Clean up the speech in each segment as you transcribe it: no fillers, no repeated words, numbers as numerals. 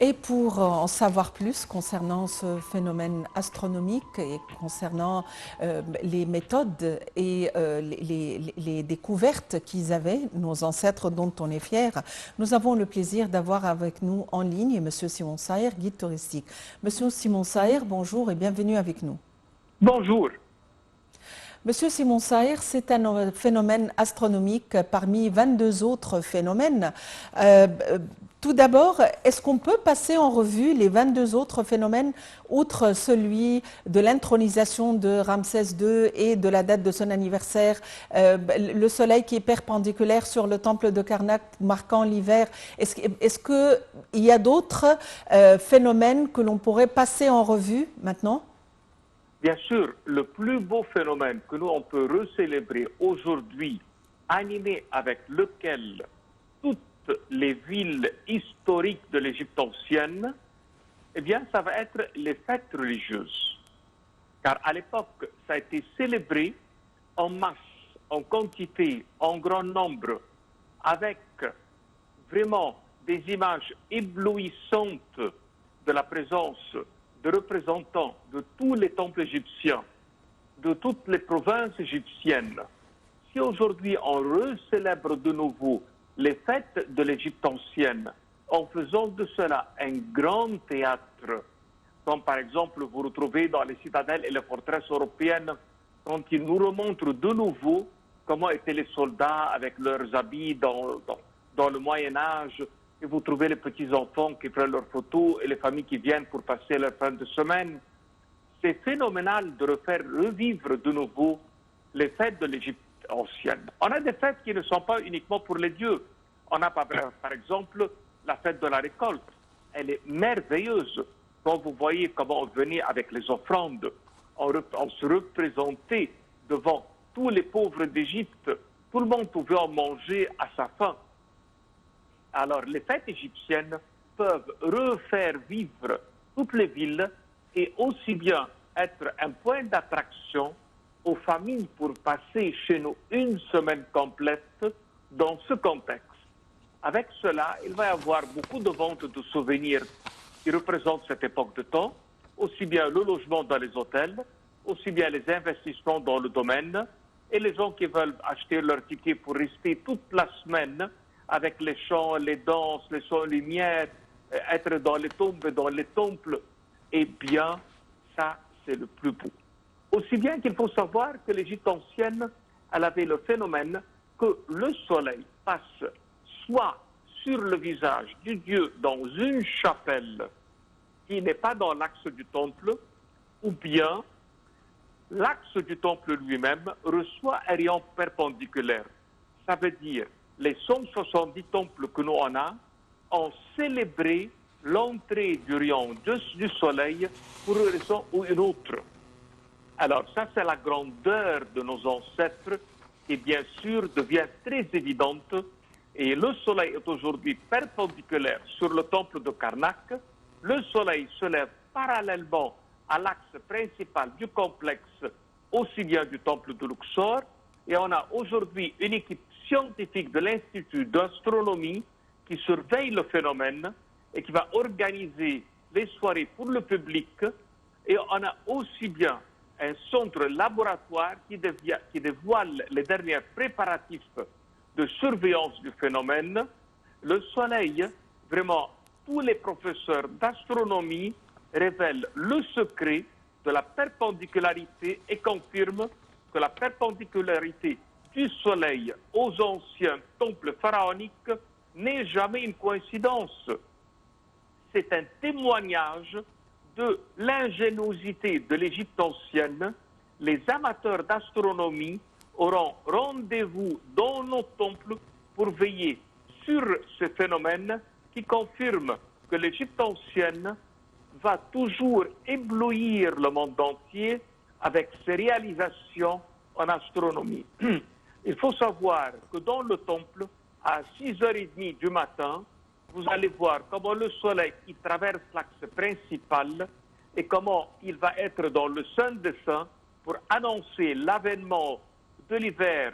Et pour en savoir plus concernant ce phénomène astronomique et concernant les méthodes et les découvertes qu'ils avaient, nos ancêtres dont on est fier, nous avons le plaisir d'avoir avec nous en ligne M. Simon Saher, guide touristique. Monsieur Simon Saher, bonjour et bienvenue avec nous. Bonjour. Monsieur Simon Saher, c'est un phénomène astronomique parmi 22 autres phénomènes. Tout d'abord, est-ce qu'on peut passer en revue les 22 autres phénomènes, outre celui de l'intronisation de Ramsès II et de la date de son anniversaire, le soleil qui est perpendiculaire sur le temple de Karnak marquant l'hiver? Est-ce qu'il y a d'autres phénomènes que l'on pourrait passer en revue maintenant? Bien sûr, le plus beau phénomène que nous on peut recélébrer aujourd'hui, animé avec lequel toutes les villes historiques de l'Égypte ancienne, eh bien, ça va être les fêtes religieuses. Car à l'époque, ça a été célébré en masse, en quantité, en grand nombre, avec vraiment des images éblouissantes de la présence de représentants de tous les temples égyptiens, de toutes les provinces égyptiennes. Si aujourd'hui on recélèbre de nouveau les fêtes de l'Égypte ancienne, en faisant de cela un grand théâtre, comme par exemple vous retrouvez dans les citadelles et les forteresses européennes, quand ils nous remontrent de nouveau comment étaient les soldats avec leurs habits dans le Moyen-Âge, et vous trouvez les petits-enfants qui prennent leurs photos et les familles qui viennent pour passer leur fin de semaine. C'est phénoménal de refaire revivre de nouveau les fêtes de l'Égypte ancienne. On a des fêtes qui ne sont pas uniquement pour les dieux. On a par exemple la fête de la récolte. Elle est merveilleuse. Quand vous voyez comment on venait avec les offrandes, on se représentait devant tous les pauvres d'Égypte. Tout le monde pouvait en manger à sa faim. Alors, les fêtes égyptiennes peuvent refaire vivre toutes les villes et aussi bien être un point d'attraction aux familles pour passer chez nous une semaine complète dans ce contexte. Avec cela, il va y avoir beaucoup de ventes de souvenirs qui représentent cette époque de temps, aussi bien le logement dans les hôtels, aussi bien les investissements dans le domaine, et les gens qui veulent acheter leur ticket pour rester toute la semaine avec les chants, les danses, les sons, les lumières, être dans les tombes, dans les temples, eh bien, ça, c'est le plus beau. Aussi bien qu'il faut savoir que l'Égypte ancienne, elle avait le phénomène que le soleil passe soit sur le visage du dieu dans une chapelle qui n'est pas dans l'axe du temple, ou bien l'axe du temple lui-même reçoit un rayon perpendiculaire. Ça veut dire les 170 temples que nous en avons ont célébré l'entrée du rayon du soleil pour une raison ou une autre. Alors ça, c'est la grandeur de nos ancêtres qui, bien sûr, devient très évidente. Et le soleil est aujourd'hui perpendiculaire sur le temple de Karnak. Le soleil se lève parallèlement à l'axe principal du complexe, aussi bien du temple de Luxor. Et on a aujourd'hui une équipe scientifique de l'Institut d'astronomie qui surveille le phénomène et qui va organiser les soirées pour le public. Et on a aussi bien un centre laboratoire qui dévoile les derniers préparatifs de surveillance du phénomène. Le soleil, vraiment, tous les professeurs d'astronomie révèlent le secret de la perpendicularité et confirment que la perpendicularité du soleil aux anciens temples pharaoniques n'est jamais une coïncidence. C'est un témoignage de l'ingéniosité de l'Égypte ancienne. Les amateurs d'astronomie auront rendez-vous dans nos temples pour veiller sur ce phénomène qui confirme que l'Égypte ancienne va toujours éblouir le monde entier avec ses réalisations en astronomie. Il faut savoir que dans le temple, à 6h30 du matin, vous allez voir comment le soleil il traverse l'axe principal et comment il va être dans le Saint des Saints pour annoncer l'avènement de l'hiver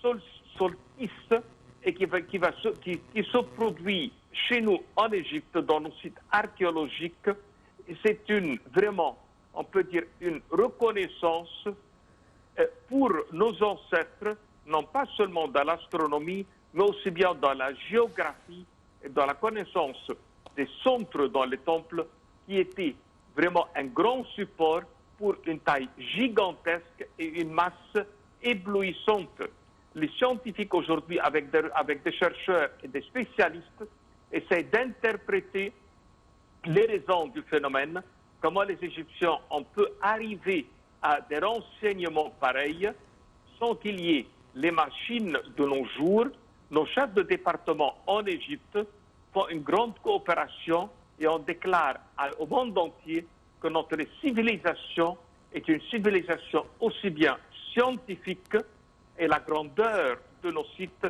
solstice et qui se produit chez nous en Égypte, dans nos sites archéologiques. C'est vraiment, on peut dire, une reconnaissance pour nos ancêtres, non pas seulement dans l'astronomie, mais aussi bien dans la géographie et dans la connaissance des centres dans les temples, qui étaient vraiment un grand support pour une taille gigantesque et une masse éblouissante. Les scientifiques aujourd'hui, avec des chercheurs et des spécialistes, essaient d'interpréter les raisons du phénomène, comment les Égyptiens ont pu arriver à des renseignements pareils sans qu'il y ait les machines de nos jours. Nos chefs de département en Égypte font une grande coopération et on déclare au monde entier que notre civilisation est une civilisation aussi bien scientifique et la grandeur de nos sites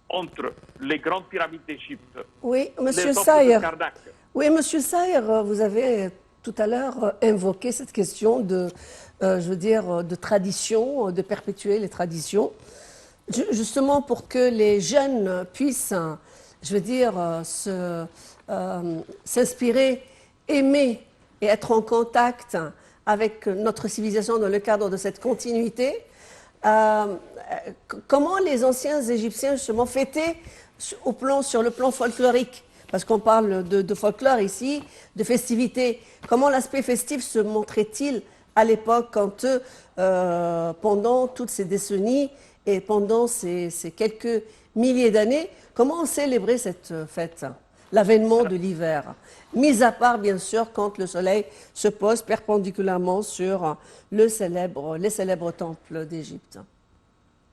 entre les grandes pyramides d'Égypte. Oui, Monsieur les temples de Saïr. Karnak. Oui, Monsieur Saïr, vous avez tout à l'heure invoqué cette question de, je veux dire, de tradition, de perpétuer les traditions, justement pour que les jeunes puissent, je veux dire, s'inspirer, aimer et être en contact avec notre civilisation dans le cadre de cette continuité. Comment les anciens Égyptiens justement fêtaient sur le plan folklorique, parce qu'on parle de folklore ici, de festivité. Comment l'aspect festif se montrait-il à l'époque quand pendant toutes ces décennies et pendant ces quelques milliers d'années, comment on célébrait cette fête, l'avènement de l'hiver, mis à part bien sûr quand le soleil se pose perpendiculairement sur les célèbres temples d'Égypte?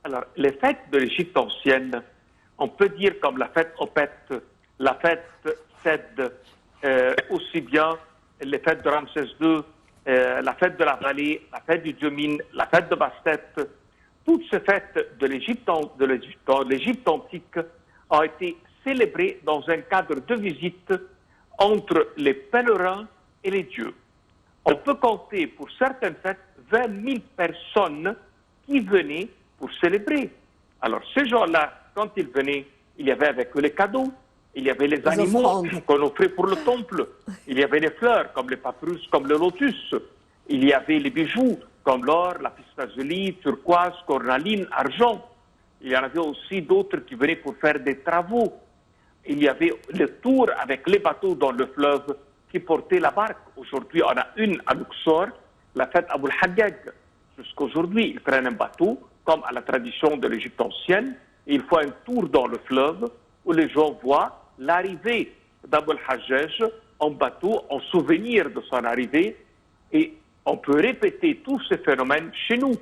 Alors, les fêtes de l'Égypte ancienne, on peut dire comme la fête Opet, la fête Sed, aussi bien les fêtes de Ramsès II, la fête de la vallée, la fête du dieu Mine, la fête de Bastet. Toutes ces fêtes de l'Égypte antique ont été célébrées dans un cadre de visite entre les pèlerins et les dieux. On peut compter pour certaines fêtes 20 000 personnes qui venaient pour célébrer. Alors ces gens-là, quand ils venaient, il y avait avec eux les cadeaux, il y avait les animaux qu'on offrait pour le temple, il y avait les fleurs comme les papyrus, comme le lotus, il y avait les bijoux comme l'or, la pistazolie, turquoise, cornaline, argent. Il y en avait aussi d'autres qui venaient pour faire des travaux. Il y avait le tour avec les bateaux dans le fleuve qui portaient la barque. Aujourd'hui, on a une à Luxor, la fête Abou al-Haggag. Jusqu'aujourd'hui, ils prennent un bateau, comme à la tradition de l'Égypte ancienne, et ils font un tour dans le fleuve où les gens voient l'arrivée d'Abou al-Haggaj en bateau, en souvenir de son arrivée, et on peut répéter tous ces phénomènes chez nous.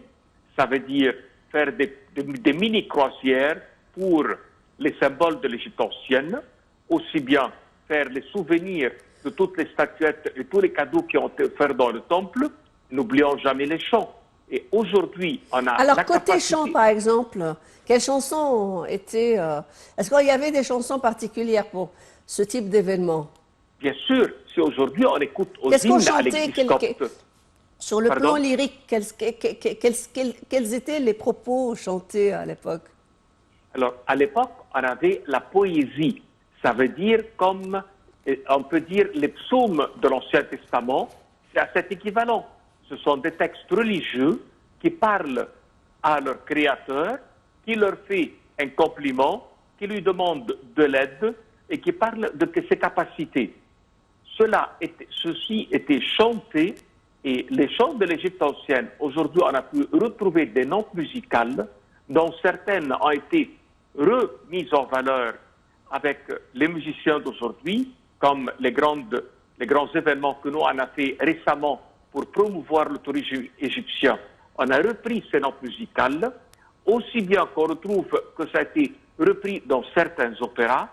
Ça veut dire faire des mini-croisières pour les symboles de l'Égypte ancienne, aussi bien faire les souvenirs de toutes les statuettes et tous les cadeaux qui ont été offerts dans le temple, n'oublions jamais les chants. Et aujourd'hui, on a alors, la côté capacité... chant, par exemple, quelles chansons étaient... Est-ce qu'il y avait des chansons particulières pour ce type d'événement? Bien sûr, si aujourd'hui on écoute aux Qu'est-ce qu'on hymnes à chantait l'église copte... Sur le Pardon? plan lyrique, quels étaient les propos chantés à l'époque? Alors, à l'époque, on avait la poésie. Ça veut dire comme, on peut dire, les psaumes de l'Ancien Testament, c'est à cet équivalent. Ce sont des textes religieux qui parlent à leur Créateur, qui leur fait un compliment, qui lui demande de l'aide et qui parle de ses capacités. Ceci était chanté, et les chants de l'Égypte ancienne, aujourd'hui on a pu retrouver des notes musicales dont certaines ont été remises en valeur avec les musiciens d'aujourd'hui, comme les grands événements que nous on a fait récemment pour promouvoir le tourisme égyptien. On a repris ces notes musicales, aussi bien qu'on retrouve que ça a été repris dans certains opéras,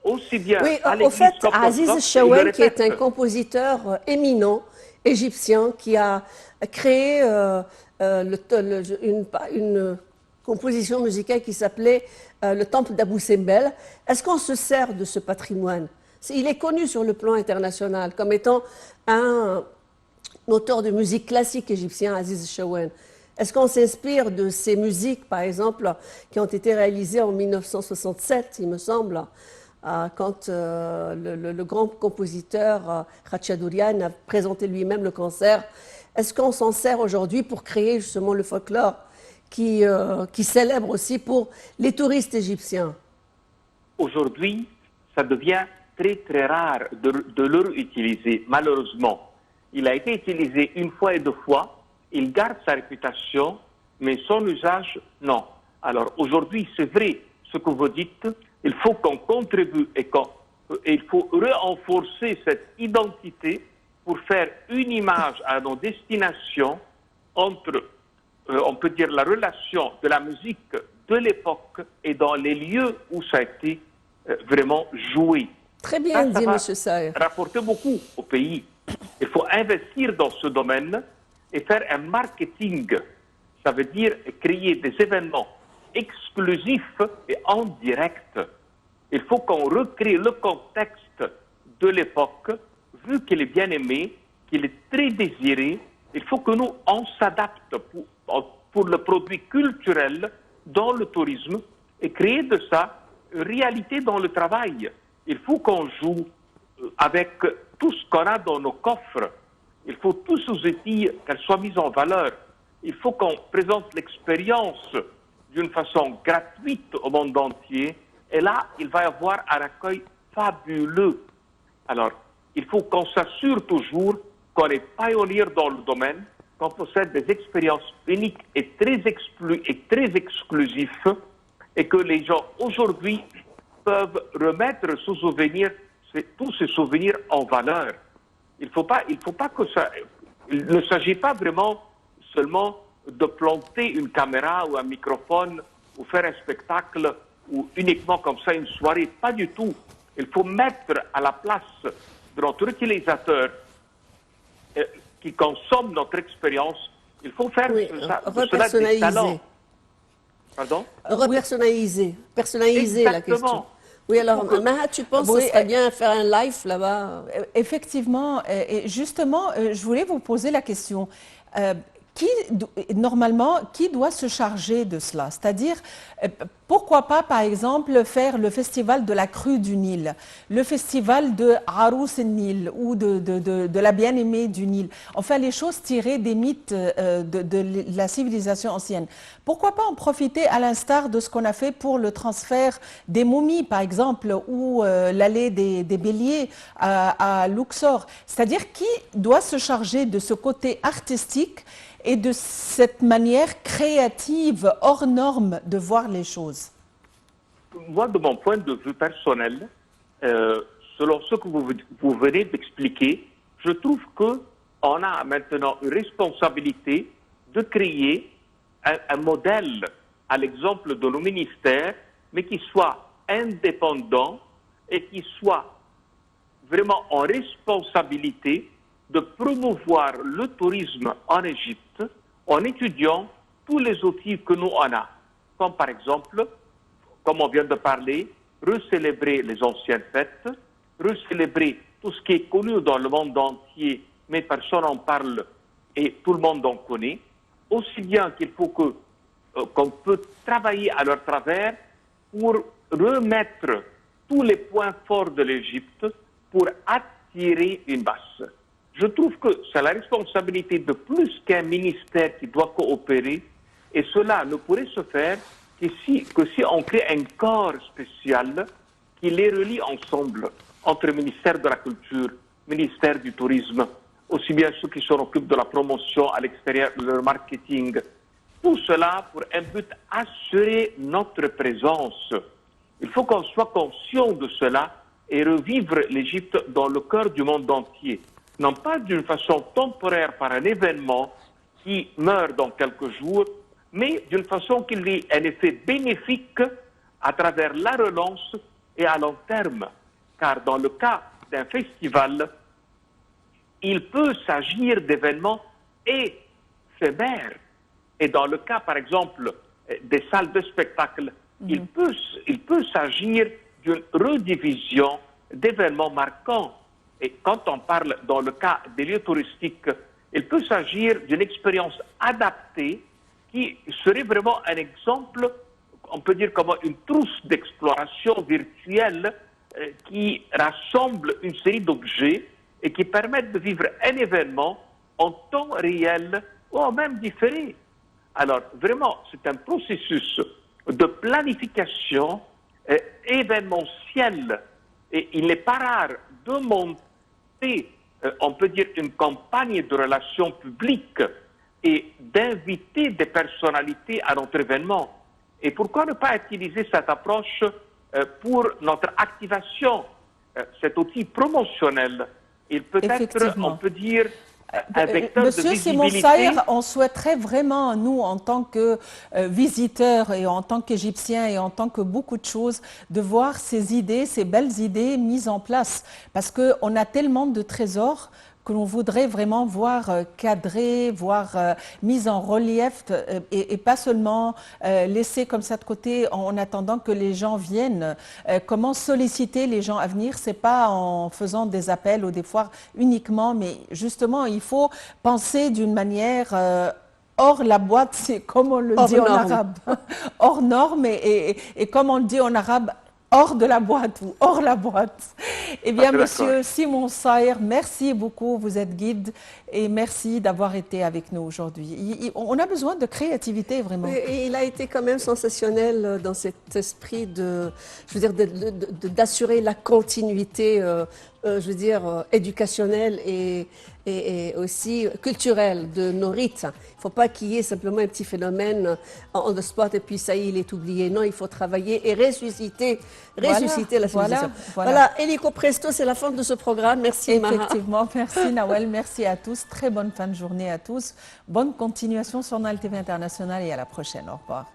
aussi bien oui, à au l'église fait, comme Aziz comme Chouaïn, qui est un compositeur éminent, égyptien, qui a créé une composition musicale qui s'appelait le Temple d'Abou Simbel. Est-ce qu'on se sert de ce patrimoine? Il est connu sur le plan international comme étant un auteur de musique classique égyptien, Aziz Chouaïn. Est-ce qu'on s'inspire de ces musiques, par exemple, qui ont été réalisées en 1967, il me semble, quand le grand compositeur Khatchadourian a présenté lui-même le concert. Est-ce qu'on s'en sert aujourd'hui pour créer justement le folklore qui célèbre aussi pour les touristes égyptiens? Aujourd'hui, ça devient très très rare de le réutiliser, malheureusement. Il a été utilisé une fois et deux fois, il garde sa réputation, mais son usage, non. Alors aujourd'hui, c'est vrai ce que vous dites, il faut qu'on contribue et il faut renforcer cette identité pour faire une image à nos destinations entre, on peut dire, la relation de la musique de l'époque et dans les lieux où ça a été vraiment joué. Très bien dit, va M. Saïr. rapporter beaucoup au pays. Il faut investir dans ce domaine et faire un marketing. Ça veut dire créer des événements exclusifs et en direct. Il faut qu'on recrée le contexte de l'époque, vu qu'il est bien aimé, qu'il est très désiré. Il faut que nous, on s'adapte pour le produit culturel dans le tourisme et créer de ça une réalité dans le travail. Il faut qu'on joue avec tout ce qu'on a dans nos coffres. Il faut tous ces outils qu'elles soient mises en valeur. Il faut qu'on présente l'expérience d'une façon gratuite au monde entier. Et là, il va y avoir un accueil fabuleux. Alors, il faut qu'on s'assure toujours qu'on est pionnier dans le domaine, qu'on possède des expériences uniques et très exclusives, et que les gens aujourd'hui peuvent remettre tous ces souvenirs en valeur. Il ne faut pas que ça... Il ne s'agit pas vraiment seulement de planter une caméra ou un microphone ou faire un spectacle ou uniquement comme ça une soirée. Pas du tout. Il faut mettre à la place de notre utilisateur qui consomme notre expérience, il faut faire de cela des talents. Pardon? Repersonnaliser. Personnaliser la question. Oui, alors, Maha, tu penses que ce serait bien faire un live là-bas? Effectivement, et justement, je voulais vous poser la question. Normalement, qui doit se charger de cela? C'est-à-dire, pourquoi pas, par exemple, faire le festival de la crue du Nil, le festival de Arous Nil ou de la bien-aimée du Nil, enfin les choses tirées des mythes de la civilisation ancienne. Pourquoi pas en profiter à l'instar de ce qu'on a fait pour le transfert des momies, par exemple, ou l'allée des béliers à Luxor? C'est-à-dire, qui doit se charger de ce côté artistique et de cette manière créative, hors norme, de voir les choses? Moi, de mon point de vue personnel, selon ce que vous venez d'expliquer, je trouve qu'on a maintenant une responsabilité de créer un modèle à l'exemple de nos ministères, mais qui soit indépendant et qui soit vraiment en responsabilité de promouvoir le tourisme en Égypte en étudiant tous les outils que nous en avons. Comme par exemple, comme on vient de parler, recélébrer les anciennes fêtes, recélébrer tout ce qui est connu dans le monde entier, mais personne n'en parle et tout le monde en connaît. Aussi bien qu'il faut qu'on peut travailler à leur travers pour remettre tous les points forts de l'Égypte pour attirer une masse. Je trouve que c'est la responsabilité de plus qu'un ministère qui doit coopérer, et cela ne pourrait se faire que si on crée un corps spécial qui les relie ensemble, entre le ministère de la Culture, ministère du Tourisme, aussi bien ceux qui s'en occupent de la promotion à l'extérieur, de leur marketing. Tout cela pour un but, assurer notre présence. Il faut qu'on soit conscient de cela et revivre l'Égypte dans le cœur du monde entier. Non pas d'une façon temporaire par un événement qui meurt dans quelques jours, mais d'une façon qui ait un effet bénéfique à travers la relance et à long terme. Car dans le cas d'un festival, il peut s'agir d'événements éphémères. Et dans le cas, par exemple, des salles de spectacle, il peut s'agir d'une redivision d'événements marquants. Et quand on parle dans le cas des lieux touristiques, il peut s'agir d'une expérience adaptée qui serait vraiment un exemple, on peut dire comme une trousse d'exploration virtuelle qui rassemble une série d'objets et qui permettent de vivre un événement en temps réel ou en même différé. Alors, vraiment, c'est un processus de planification événementielle. Et il n'est pas rare de monter, on peut dire, une campagne de relations publiques et d'inviter des personnalités à notre événement. Et pourquoi ne pas utiliser cette approche pour notre activation, cet outil promotionnel? Il peut être, on peut dire, un vecteur de Monsieur Simon visibilité. Saïr, on souhaiterait vraiment, nous, en tant que visiteurs et en tant qu'Égyptiens et en tant que beaucoup de choses, de voir ces idées, ces belles idées mises en place. Parce qu'on a tellement de trésors que l'on voudrait vraiment voir cadrés, voir mis en relief et pas seulement laissés comme ça de côté en attendant que les gens viennent. Comment solliciter les gens à venir, c'est pas en faisant des appels ou des foires uniquement, mais justement il faut penser d'une manière hors la boîte, c'est comme on le dit en arabe, hors norme et comme on le dit en arabe, hors de la boîte ou hors la boîte. Eh bien, Monsieur Simon Saïr, merci beaucoup, vous êtes guide et merci d'avoir été avec nous aujourd'hui. On a besoin de créativité, vraiment. Et il a été quand même sensationnel dans cet esprit de, je veux dire, d'assurer la continuité, je veux dire, éducationnelle et aussi culturelle de nos rites. Il ne faut pas qu'il y ait simplement un petit phénomène on the spot et puis ça y est, il est oublié. Non, il faut travailler et ressusciter la civilisation. Voilà, Hélico Presto, c'est la fin de ce programme. Merci, Mara. Effectivement, merci Nawel, merci à tous. Très bonne fin de journée à tous. Bonne continuation sur Nile TV International et à la prochaine. Au revoir.